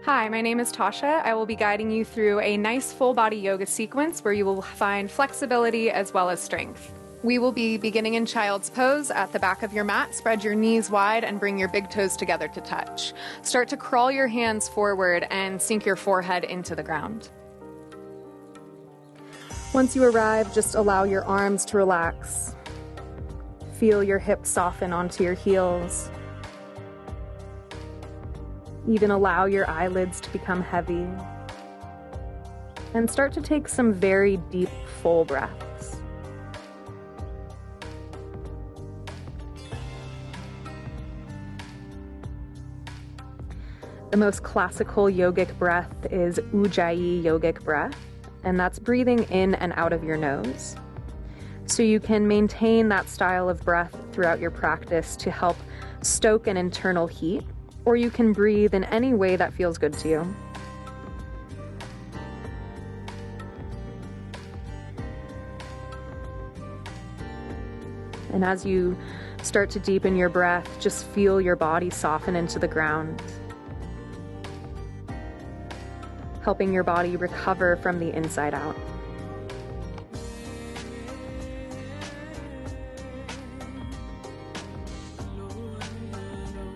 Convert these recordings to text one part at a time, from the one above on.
Hi, my name is Tasha. I will be guiding you through a nice full body yoga sequence where you will find flexibility as well as strength. We will be beginning in child's pose at the back of your mat. Spread your knees wide and bring your big toes together to touch. Start to crawl your hands forward and sink your forehead into the ground. Once you arrive, just allow your arms to relax. Feel your hips soften onto your heels. Even allow your eyelids to become heavy. And start to take some very deep, full breaths. The most classical yogic breath is Ujjayi yogic breath, and that's breathing in and out of your nose. So you can maintain that style of breath throughout your practice to help stoke an internal heat, or you can breathe in any way that feels good to you. And as you start to deepen your breath, just feel your body soften into the ground, helping your body recover from the inside out.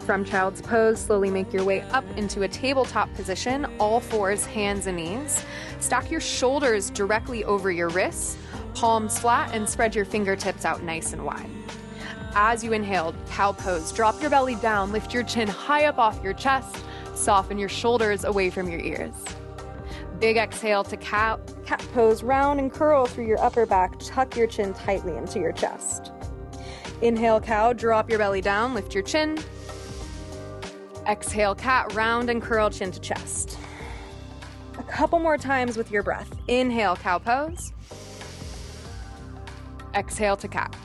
From child's pose, slowly make your way up into a tabletop position, all fours, hands and knees. Stack your shoulders directly over your wrists, palms flat, and spread your fingertips out nice and wide. As you inhale, cow pose, drop your belly down, lift your chin high up off your chest, soften your shoulders away from your ears. Big exhale to cat pose, round and curl through your upper back, tuck your chin tightly into your chest. Inhale, cow, drop your belly down, lift your chin. Exhale, cat, round and curl, chin to chest. A couple more times with your breath. Inhale, cow pose. Exhale to cat.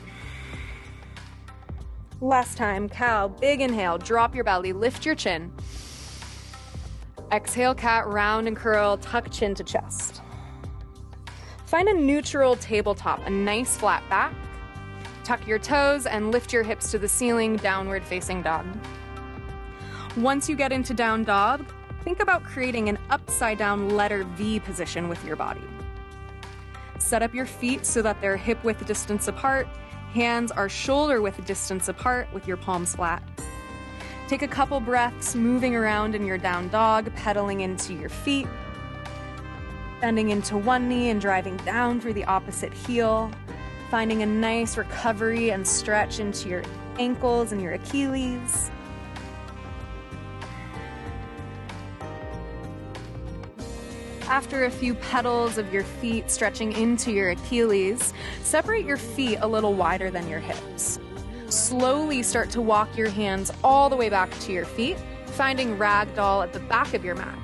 Last time, cow, big inhale, drop your belly, lift your chin. Exhale, cat, round and curl, tuck chin to chest. Find a neutral tabletop, a nice flat back. Tuck your toes and lift your hips to the ceiling, downward facing dog. Once you get into down dog, think about creating an upside down letter V position with your body. Set up your feet so that they're hip width distance apart. Hands are shoulder width distance apart with your palms flat. Take a couple breaths moving around in your down dog, pedaling into your feet, bending into one knee and driving down through the opposite heel, finding a nice recovery and stretch into your ankles and your Achilles. After a few pedals of your feet stretching into your Achilles, separate your feet a little wider than your hips. Slowly start to walk your hands all the way back to your feet, finding ragdoll at the back of your mat.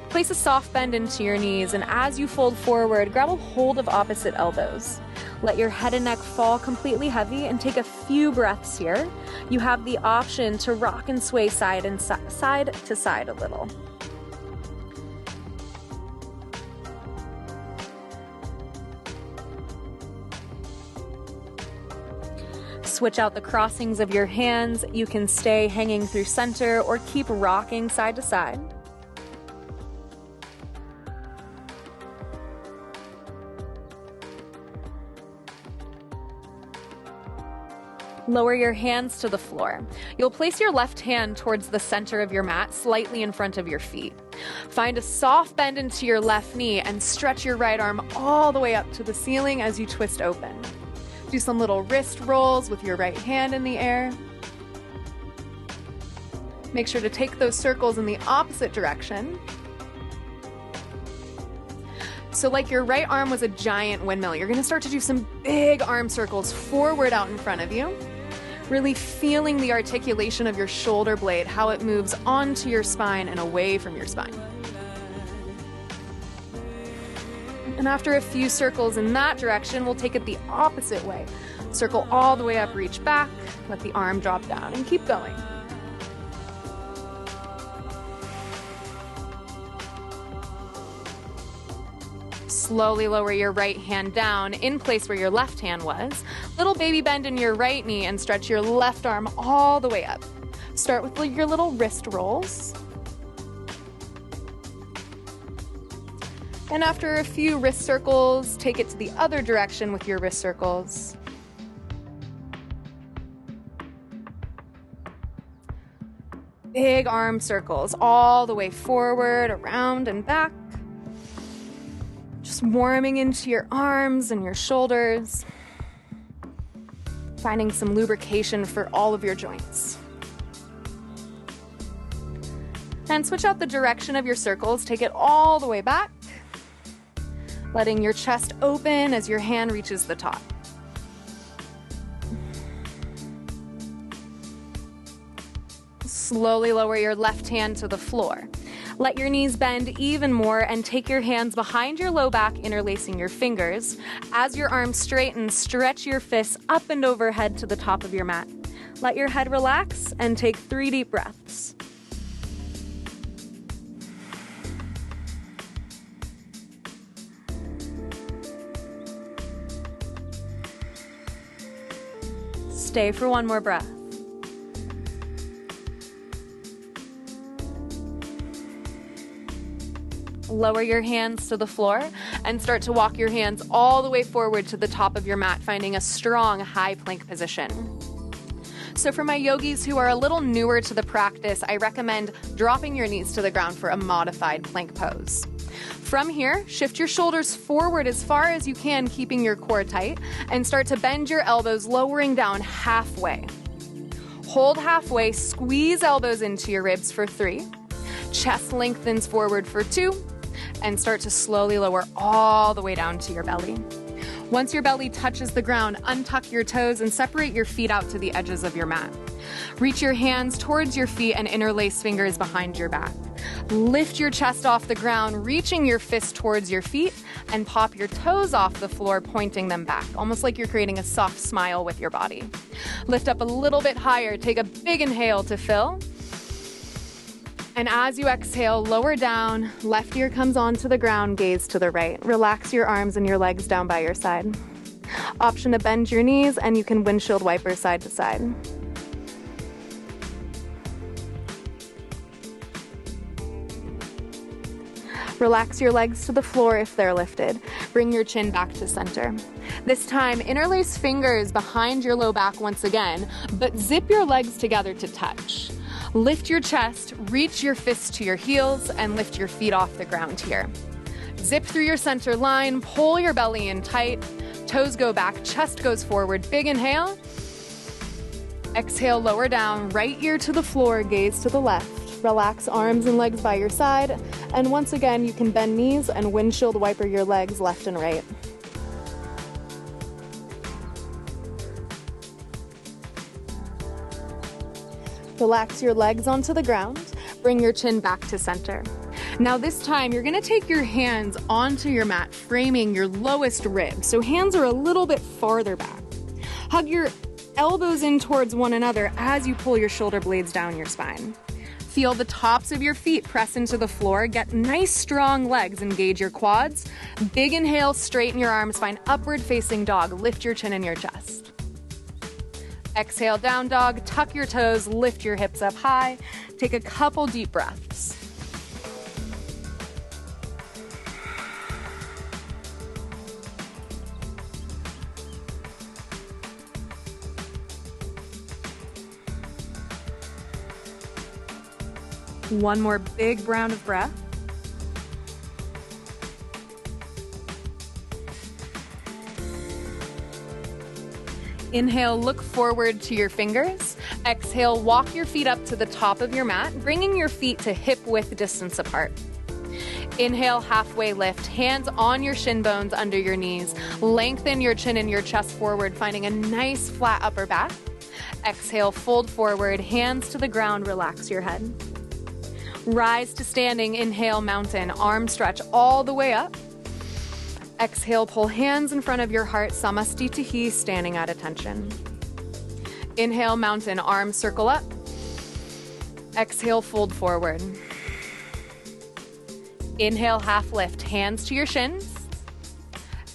Place a soft bend into your knees, and as you fold forward, grab a hold of opposite elbows. Let your head and neck fall completely heavy and take a few breaths here. You have the option to rock and sway side to side a little. Switch out the crossings of your hands. You can stay hanging through center or keep rocking side to side. Lower your hands to the floor. You'll place your left hand towards the center of your mat, slightly in front of your feet. Find a soft bend into your left knee and stretch your right arm all the way up to the ceiling as you twist open. Do some little wrist rolls with your right hand in the air. Make sure to take those circles in the opposite direction. So like your right arm was a giant windmill, you're going to start to do some big arm circles forward out in front of you. Really feeling the articulation of your shoulder blade, how it moves onto your spine and away from your spine. And after a few circles in that direction, we'll take it the opposite way. Circle all the way up, reach back, let the arm drop down, and keep going. Slowly lower your right hand down in place where your left hand was. Little baby bend in your right knee and stretch your left arm all the way up. Start with your little wrist rolls. And after a few wrist circles, take it to the other direction with your wrist circles. Big arm circles all the way forward, around, and back. Just warming into your arms and your shoulders. Finding some lubrication for all of your joints. And switch out the direction of your circles. Take it all the way back. Letting your chest open as your hand reaches the top. Slowly lower your left hand to the floor. Let your knees bend even more and take your hands behind your low back, interlacing your fingers. As your arms straighten, stretch your fists up and overhead to the top of your mat. Let your head relax and take 3 deep breaths. Stay for one more breath. Lower your hands to the floor and start to walk your hands all the way forward to the top of your mat, finding a strong high plank position. So for my yogis who are a little newer to the practice, I recommend dropping your knees to the ground for a modified plank pose. From here, shift your shoulders forward as far as you can, keeping your core tight, and start to bend your elbows, lowering down halfway. Hold halfway, squeeze elbows into your ribs for 3. Chest lengthens forward for 2. And start to slowly lower all the way down to your belly. Once your belly touches the ground, untuck your toes and separate your feet out to the edges of your mat. Reach your hands towards your feet and interlace fingers behind your back. Lift your chest off the ground, reaching your fist towards your feet, and pop your toes off the floor, pointing them back, almost like you're creating a soft smile with your body. Lift up a little bit higher. Take a big inhale to fill. And as you exhale, lower down, left ear comes onto the ground, gaze to the right. Relax your arms and your legs down by your side. Option to bend your knees, and you can windshield wiper side to side. Relax your legs to the floor if they're lifted. Bring your chin back to center. This time, interlace fingers behind your low back once again, but zip your legs together to touch. Lift your chest, reach your fists to your heels, and lift your feet off the ground here. Zip through your center line, pull your belly in tight, toes go back, chest goes forward. Big inhale. Exhale, lower down, right ear to the floor, gaze to the left. Relax arms and legs by your side, and once again, you can bend knees and windshield wiper your legs left and right. Relax your legs onto the ground. Bring your chin back to center. Now this time, you're gonna take your hands onto your mat, framing your lowest rib. So hands are a little bit farther back. Hug your elbows in towards one another as you pull your shoulder blades down your spine. Feel the tops of your feet press into the floor. Get nice strong legs, engage your quads. Big inhale, straighten your arms, find upward facing dog. Lift your chin and your chest. Exhale, down dog, tuck your toes, lift your hips up high. Take a couple deep breaths. One more big round of breath. Inhale, look forward to your fingers. Exhale, walk your feet up to the top of your mat, bringing your feet to hip-width distance apart. Inhale, halfway lift, hands on your shin bones under your knees. Lengthen your chin and your chest forward, finding a nice flat upper back. Exhale, fold forward, hands to the ground, relax your head. Rise to standing, inhale, mountain, arm stretch all the way up. Exhale, pull hands in front of your heart, Samastitihi, standing at attention. Inhale, mountain, arms circle up. Exhale, fold forward. Inhale, half lift, hands to your shins.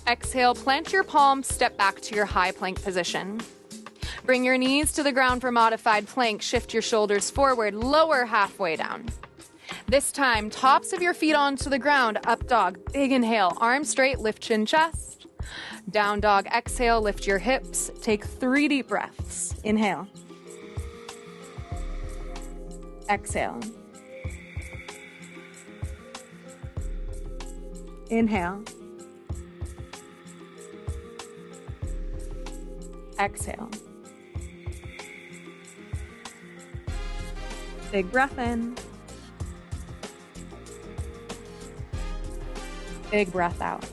Exhale, plant your palms, step back to your high plank position. Bring your knees to the ground for modified plank, shift your shoulders forward, lower halfway down. This time, tops of your feet onto the ground, up dog, big inhale, arms straight, lift chin, chest. Down dog, exhale, lift your hips. Take 3 deep breaths. Inhale. Exhale. Inhale. Exhale. Big breath in. Big breath out.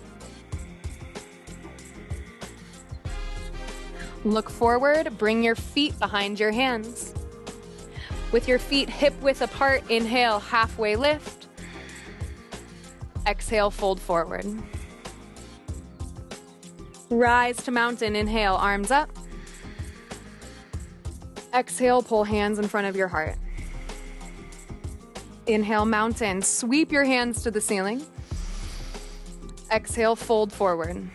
Look forward, bring your feet behind your hands. With your feet hip width apart, inhale, halfway lift. Exhale, fold forward. Rise to mountain, inhale, arms up. Exhale, pull hands in front of your heart. Inhale, mountain, sweep your hands to the ceiling. Exhale, fold forward.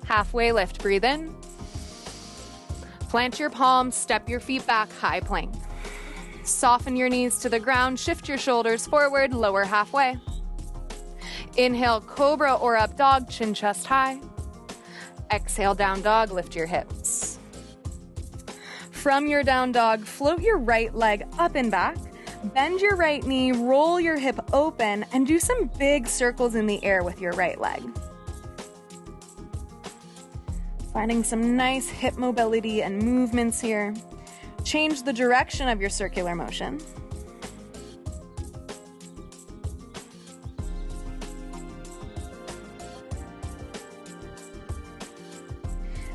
Halfway lift, breathe in. Plant your palms, step your feet back, high plank. Soften your knees to the ground, shift your shoulders forward, lower halfway. Inhale, cobra or up dog, chin, chest high. Exhale, down dog, lift your hips. From your down dog, float your right leg up and back. Bend your right knee, roll your hip open, and do some big circles in the air with your right leg. Finding some nice hip mobility and movements here. Change the direction of your circular motion.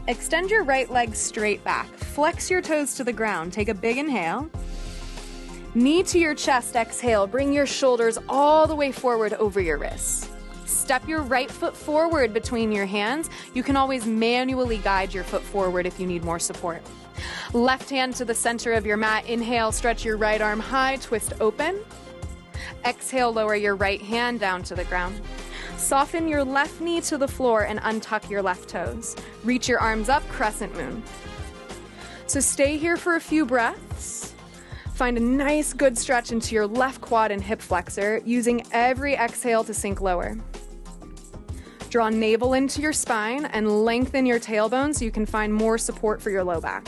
Extend your right leg straight back. Flex your toes to the ground. Take a big inhale. Knee to your chest, exhale. Bring your shoulders all the way forward over your wrists. Step your right foot forward between your hands. You can always manually guide your foot forward if you need more support. Left hand to the center of your mat. Inhale, stretch your right arm high, twist open. Exhale, lower your right hand down to the ground. Soften your left knee to the floor and untuck your left toes. Reach your arms up, crescent moon. So stay here for a few breaths. Find a nice good stretch into your left quad and hip flexor, using every exhale to sink lower. Draw navel into your spine and lengthen your tailbone so you can find more support for your low back.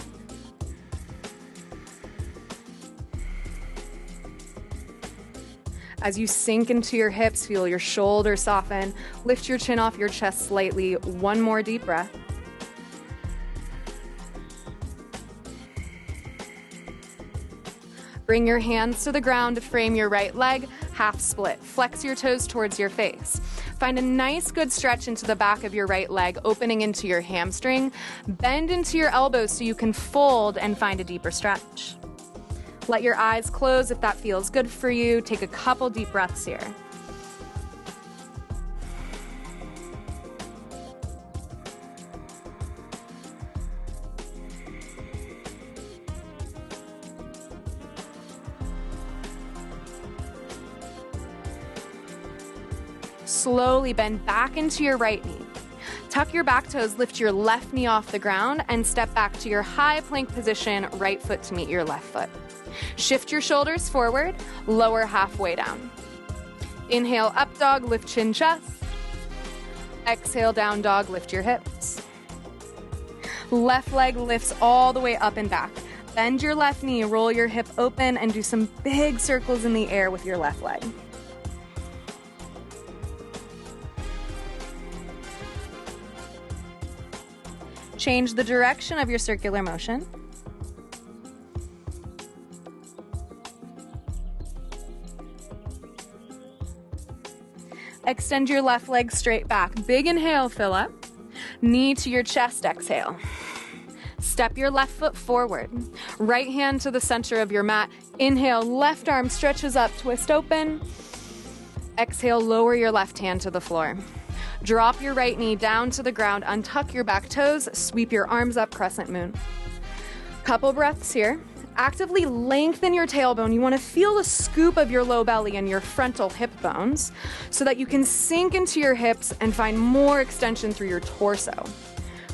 As you sink into your hips, feel your shoulders soften. Lift your chin off your chest slightly. One more deep breath. Bring your hands to the ground to frame your right leg, half split. Flex your toes towards your face. Find a nice good stretch into the back of your right leg, opening into your hamstring. Bend into your elbows so you can fold and find a deeper stretch. Let your eyes close if that feels good for you. Take a couple deep breaths here. Slowly bend back into your right knee. Tuck your back toes, lift your left knee off the ground, and step back to your high plank position, right foot to meet your left foot. Shift your shoulders forward, lower halfway down. Inhale, up dog, lift chin, chest. Exhale, down dog, lift your hips. Left leg lifts all the way up and back. Bend your left knee, roll your hip open, and do some big circles in the air with your left leg. Change the direction of your circular motion. Extend your left leg straight back. Big inhale, fill up. Knee to your chest, exhale. Step your left foot forward. Right hand to the center of your mat. Inhale, left arm stretches up, twist open. Exhale, lower your left hand to the floor. Drop your right knee down to the ground, untuck your back toes, sweep your arms up, crescent moon. Couple breaths here. Actively lengthen your tailbone. You want to feel the scoop of your low belly and your frontal hip bones so that you can sink into your hips and find more extension through your torso.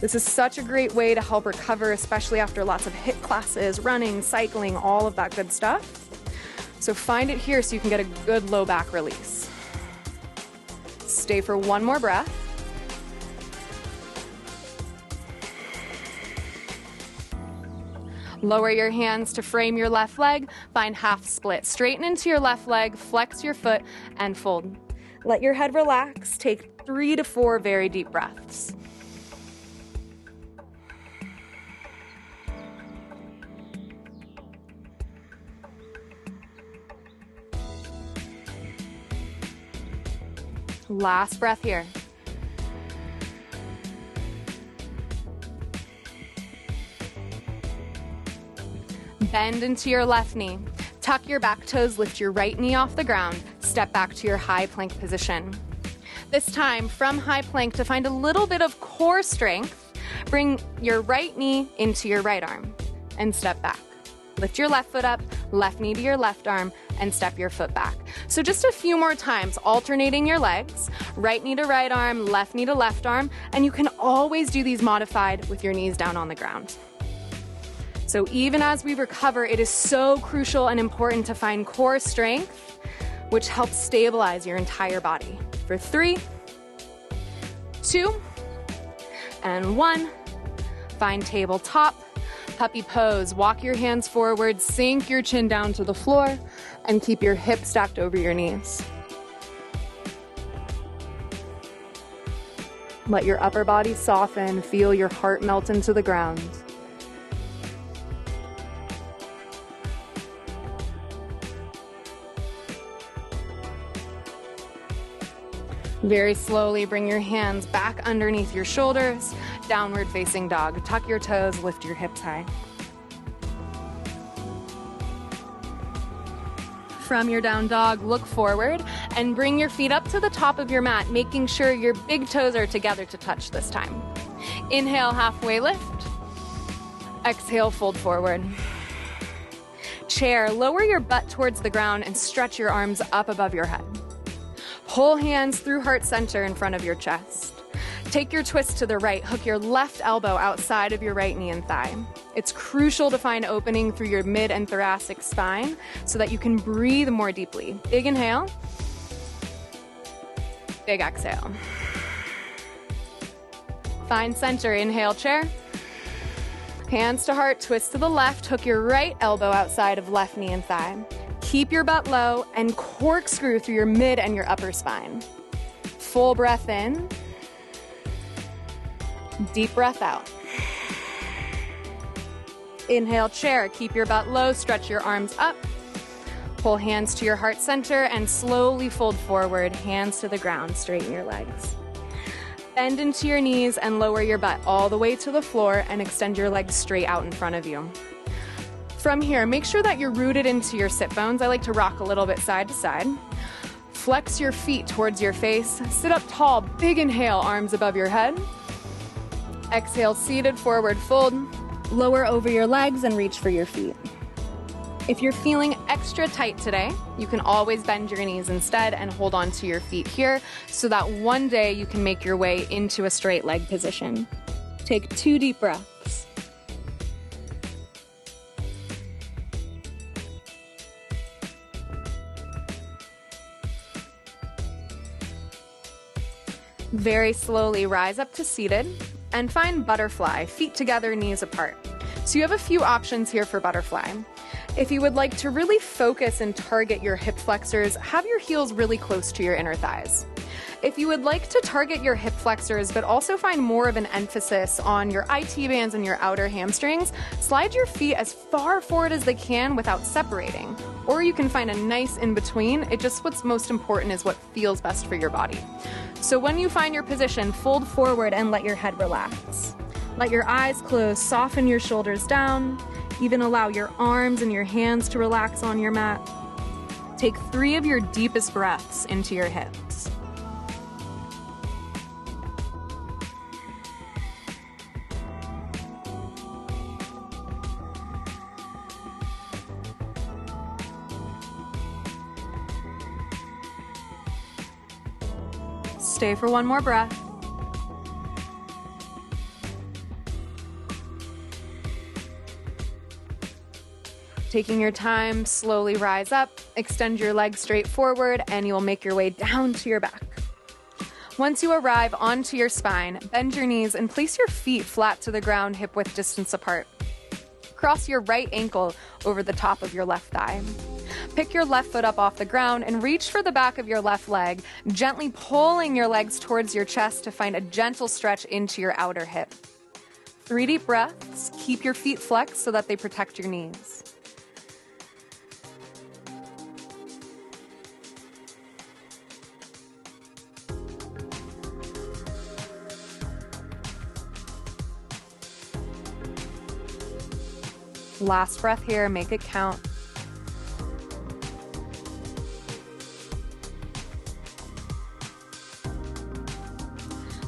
This is such a great way to help recover, especially after lots of HIIT classes, running, cycling, all of that good stuff. So find it here so you can get a good low back release. Stay for one more breath. Lower your hands to frame your left leg. Find half split. Straighten into your left leg, flex your foot, and fold. Let your head relax. Take 3 to 4 very deep breaths. Last breath here. Bend into your left knee. Tuck your back toes, lift your right knee off the ground. Step back to your high plank position. This time, from high plank, to find a little bit of core strength, bring your right knee into your right arm and step back. Lift your left foot up, left knee to your left arm, and step your foot back. So just a few more times, alternating your legs, right knee to right arm, left knee to left arm, and you can always do these modified with your knees down on the ground. So even as we recover, it is so crucial and important to find core strength, which helps stabilize your entire body. For 3, 2, and 1, find tabletop, puppy pose. Walk your hands forward, sink your chin down to the floor, and keep your hips stacked over your knees. Let your upper body soften, feel your heart melt into the ground. Very slowly bring your hands back underneath your shoulders, downward facing dog. Tuck your toes, lift your hips high. From your down dog, look forward and bring your feet up to the top of your mat, making sure your big toes are together to touch this time. Inhale, halfway lift. Exhale, fold forward. Chair, lower your butt towards the ground and stretch your arms up above your head. Pull hands through heart center in front of your chest. Take your twist to the right. Hook your left elbow outside of your right knee and thigh. It's crucial to find opening through your mid and thoracic spine so that you can breathe more deeply. Big inhale. Big exhale. Find center. Inhale, chair. Hands to heart, twist to the left. Hook your right elbow outside of left knee and thigh. Keep your butt low and corkscrew through your mid and your upper spine. Full breath in. Deep breath out. Inhale, chair. Keep your butt low, stretch your arms up. Pull hands to your heart center and slowly fold forward, hands to the ground, straighten your legs. Bend into your knees and lower your butt all the way to the floor and extend your legs straight out in front of you. From here, make sure that you're rooted into your sit bones. I like to rock a little bit side to side. Flex your feet towards your face. Sit up tall, big inhale, arms above your head. Exhale, seated forward fold. Lower over your legs and reach for your feet. If you're feeling extra tight today, you can always bend your knees instead and hold on to your feet here so that one day you can make your way into a straight leg position. Take 2 deep breaths. Very slowly rise up to seated and find butterfly, feet together, knees apart. So you have a few options here for butterfly. If you would like to really focus and target your hip flexors, have your heels really close to your inner thighs. If you would like to target your hip flexors but also find more of an emphasis on your IT bands and your outer hamstrings, slide your feet as far forward as they can without separating. Or you can find a nice in between. What's most important is what feels best for your body. So when you find your position, fold forward and let your head relax. Let your eyes close, soften your shoulders down, even allow your arms and your hands to relax on your mat. Take 3 of your deepest breaths into your hips. Stay for one more breath. Taking your time, slowly rise up, extend your legs straight forward, and you will make your way down to your back. Once you arrive onto your spine, bend your knees and place your feet flat to the ground, hip-width distance apart. Cross your right ankle over the top of your left thigh. Pick your left foot up off the ground and reach for the back of your left leg, gently pulling your legs towards your chest to find a gentle stretch into your outer hip. 3 deep breaths. Keep your feet flexed so that they protect your knees. Last breath here, make it count.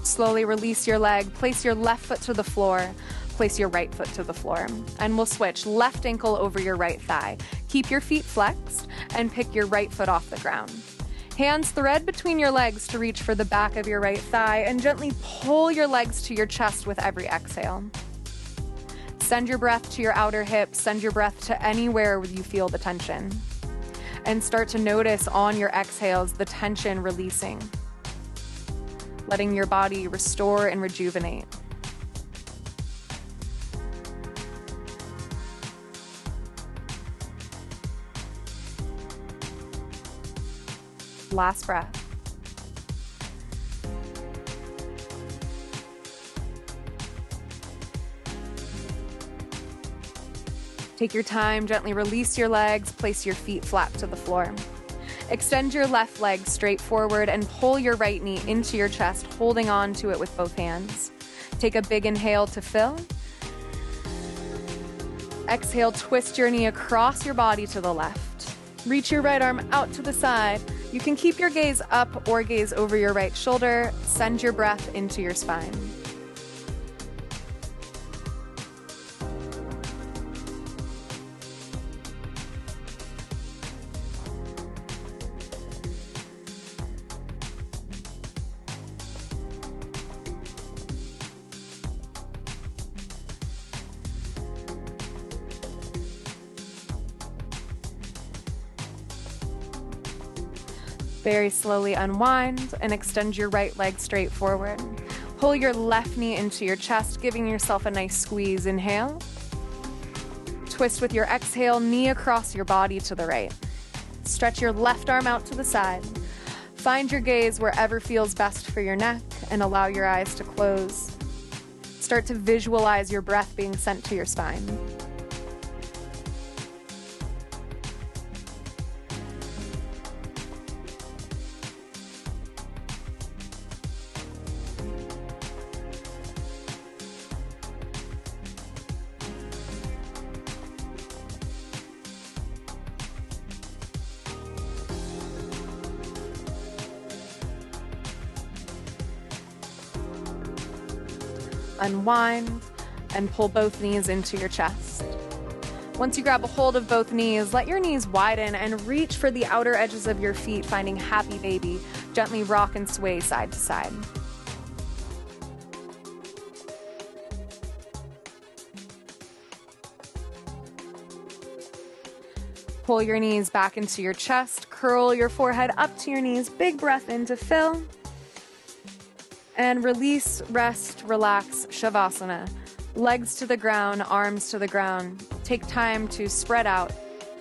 Slowly release your leg, place your left foot to the floor, place your right foot to the floor, and we'll switch left ankle over your right thigh. Keep your feet flexed and pick your right foot off the ground. Hands thread between your legs to reach for the back of your right thigh and gently pull your legs to your chest with every exhale. Send your breath to your outer hip, send your breath to anywhere where you feel the tension. And start to notice on your exhales the tension releasing, letting your body restore and rejuvenate. Last breath. Take your time, gently release your legs, place your feet flat to the floor. Extend your left leg straight forward and pull your right knee into your chest, holding on to it with both hands. Take a big inhale to fill. Exhale, twist your knee across your body to the left. Reach your right arm out to the side. You can keep your gaze up or gaze over your right shoulder. Send your breath into your spine. Very slowly unwind and extend your right leg straight forward. Pull your left knee into your chest, giving yourself a nice squeeze. Inhale. Twist with your exhale, knee across your body to the right. Stretch your left arm out to the side. Find your gaze wherever feels best for your neck and allow your eyes to close. Start to visualize your breath being sent to your spine. Unwind and pull both knees into your chest. Once you grab a hold of both knees, let your knees widen and reach for the outer edges of your feet, finding happy baby. Gently rock and sway side to side. Pull your knees back into your chest, curl your forehead up to your knees, big breath in to fill. And release, rest, relax, Shavasana. Legs to the ground, arms to the ground. Take time to spread out.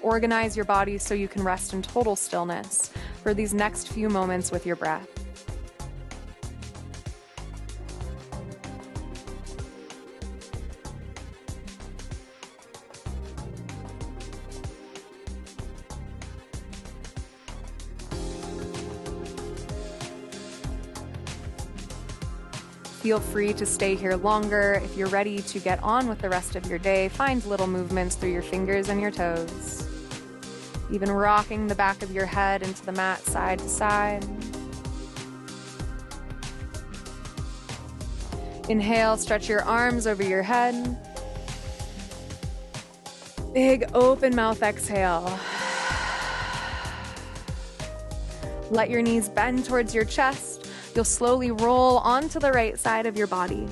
Organize your body so you can rest in total stillness for these next few moments with your breath. Feel free to stay here longer. If you're ready to get on with the rest of your day, find little movements through your fingers and your toes. Even rocking the back of your head into the mat side to side. Inhale, stretch your arms over your head. Big open mouth exhale. Let your knees bend towards your chest. You'll slowly roll onto the right side of your body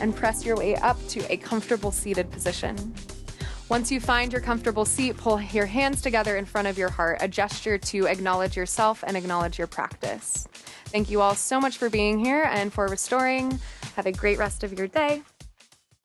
and press your way up to a comfortable seated position. Once you find your comfortable seat, pull your hands together in front of your heart, a gesture to acknowledge yourself and acknowledge your practice. Thank you all so much for being here and for restoring. Have a great rest of your day.